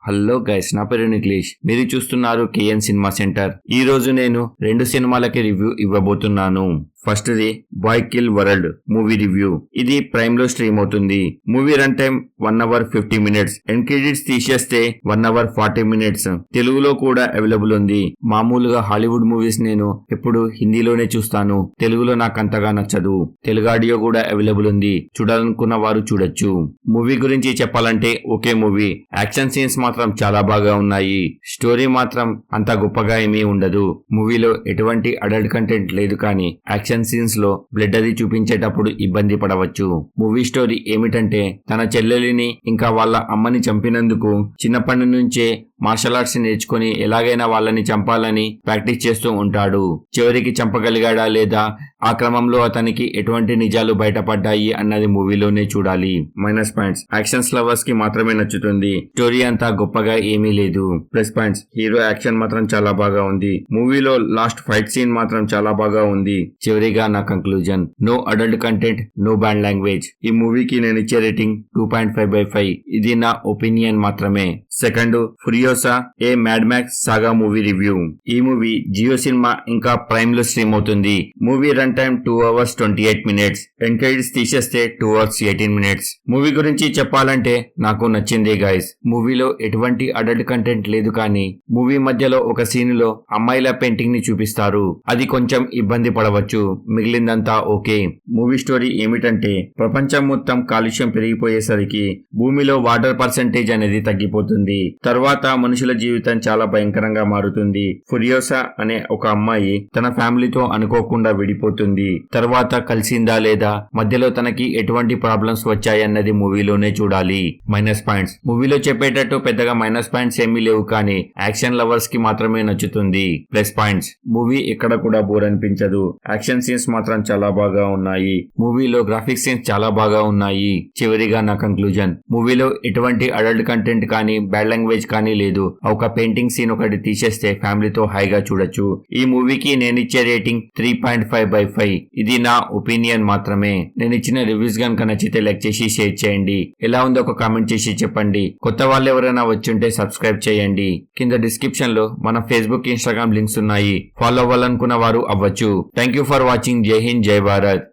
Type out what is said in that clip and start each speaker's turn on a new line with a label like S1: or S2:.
S1: Hello guys, నా పేరు నిఖిలేష్. మీరు చూస్తున్నారు కేఎన్ సినిమా సెంటర్. ఈ రోజు నేను 2 సినిమాలకి రివ్యూ ఇవ్వబోతున్నాను. First the bye kill world movie review. ఇది ప్రైమ్ లో స్ట్రీమ్ అవుతుంది. Movie run time 1 hour 50 minutes. End credits తీసేస్తే 1 hour 40 minutes. తెలుగులో కూడా అవైలబుల్ ఉంది. మామూలుగా హాలీవుడ్ మూవీస్ నేను ఎప్పుడు హిందీలోనే చూస్తాను. తెలుగులో నాకు అంతగా నచ్చదు. తెలుగు ఆడియో కూడా అవైలబుల్ ఉంది. చూడాలనుకున్న వారు చూడొచ్చు. మూవీ గురించి చెప్పాలంటే ఓకే మూవీ. యాక్షన్ సీన్స్ మాత్రం చాలా బాగా ఉన్నాయి. స్టోరీ మాత్రం అంత గొప్పగా ఏమీ ఉండదు. మూవీలో ఎటువంటి అడల్ట్ కంటెంట్ లేదు, కానీ యాక్షన్ సీన్స్ లో బ్లడ్ అది చూపించేటప్పుడు ఇబ్బంది పడవచ్చు. మూవీ స్టోరీ ఏమిటంటే, తన చెల్లెలిని ఇంకా వాళ్ళ అమ్మని చంపినందుకు చిన్నప్పటి నుంచే మార్షల్ ఆర్ట్స్ నేర్చుకుని ఎలాగైనా వాళ్ళని చంపాలని ప్రాక్టీస్ చేస్తూ ఉంటాడు. చివరికి చంపగలిగాడా లేదా, ఆ క్రమంలో అతనికి ఎటువంటి నిజాలు బయటపడ్డాయి అన్నది మూవీలోనే చూడాలి. మైనస్ పాయింట్స్: యాక్షన్స్ లవర్స్ కి మాత్రమే నచ్చుతుంది. స్టోరీ అంతా గొప్పగా ఏమీ లేదు. ప్లస్ పాయింట్స్: హీరో యాక్షన్ మాత్రం చాలా బాగా ఉంది. మూవీలో లాస్ట్ ఫైట్ సీన్ మాత్రం చాలా బాగా ఉంది. చివరిగా నా conclusion: no adult content, no bad language. ఈ మూవీకి నేను ఇచ్చే రేటింగ్ 2.5/5. ఇది నా ఒపీనియన్ మాత్రమే. Second, Furiosa a Mad Max saga movie review. ఈ మూవీ జియో సినిమా ఇంకా ప్రైమ్ లో స్ట్రీమ్ అవుతుంది. Movie run time 2 hours 28 minutes. End credits తీసేస్తే 2 hours 18 minutes. మూవీ గురించి చెప్పాలంటే నాకు నచ్చింది గైస్. మూవీలో ఎటువంటి అడల్ట్ కంటెంట్ లేదు, కానీ మూవీ మధ్యలో ఒక సీన్ లో అమ్మాయిల పెయింటింగ్ ని చూపిస్తారు. అది కొంచెం ఇబ్బంది పడవచ్చు. మిగిలిందంతా ఓకే. మూవీ స్టోరీ ఏమిటంటే, ప్రపంచం మొత్తం కాలుష్యం పెరిగిపోయేసరికి భూమిలో వాటర్ పర్సెంటేజ్ అనేది తగ్గిపోతుంది. తర్వాత మనుషుల జీవితం చాలా భయంకరంగా మారుతుంది. ఫురియోసా అనే ఒక అమ్మాయి తన ఫ్యామిలీతో అనుకోకుండా విడిపోతుంది. తర్వాత కలిసిందా లేదా, మధ్యలో తనకి ఎటువంటి ప్రాబ్లమ్స్ వచ్చాయన్నది మూవీలోనే చూడాలి. మైనస్ పాయింట్స్: మూవీలో చెప్పేటట్టు పెద్దగా మైనస్ పాయింట్స్ ఏమీ లేవు, కానీ యాక్షన్ లవర్స్ కి మాత్రమే నచ్చుతుంది. ప్లస్ పాయింట్స్: మూవీ ఎక్కడ కూడా బోర్ అనిపించదు. యాక్షన్ సీన్స్ మాత్రం చాలా బాగా ఉన్నాయి. మూవీలో గ్రాఫిక్స్ సీన్స్ చాలా బాగా ఉన్నాయి. చివరిగా నా కంక్లూజన్: మూవీలో ఎటువంటి అడల్ట్ కంటెంట్ కానీ బ్యాడ్ లాంగ్వేజ్ కానీ లేదు. ఒక పెయింటింగ్ సీన్ ఒకటి తీసేస్తే ఫ్యామిలీతో హాయిగా చూడొచ్చు. ఈ మూవీకి నేనిచ్చే రేటింగ్ 3.5/5. ఇది నా ఒపీనియన్ మాత్రమే. నేను ఇచ్చిన రివ్యూస్ గనుక నచ్చితే లైక్ చేసి షేర్ చేయండి. ఎలా ఉందో ఒక కామెంట్ చేసి చెప్పండి. కొత్త వాళ్ళు ఎవరైనా వచ్చుంటే సబ్స్క్రైబ్ చేయండి. కింద డిస్క్రిప్షన్ లో మన ఫేస్బుక్, ఇన్స్టాగ్రామ్ లింక్స్ ఉన్నాయి. ఫాలో అవ్వాలనుకున్న వారు అవ్వచ్చు. Thank you for watching. జై హింద్, జై భారత్.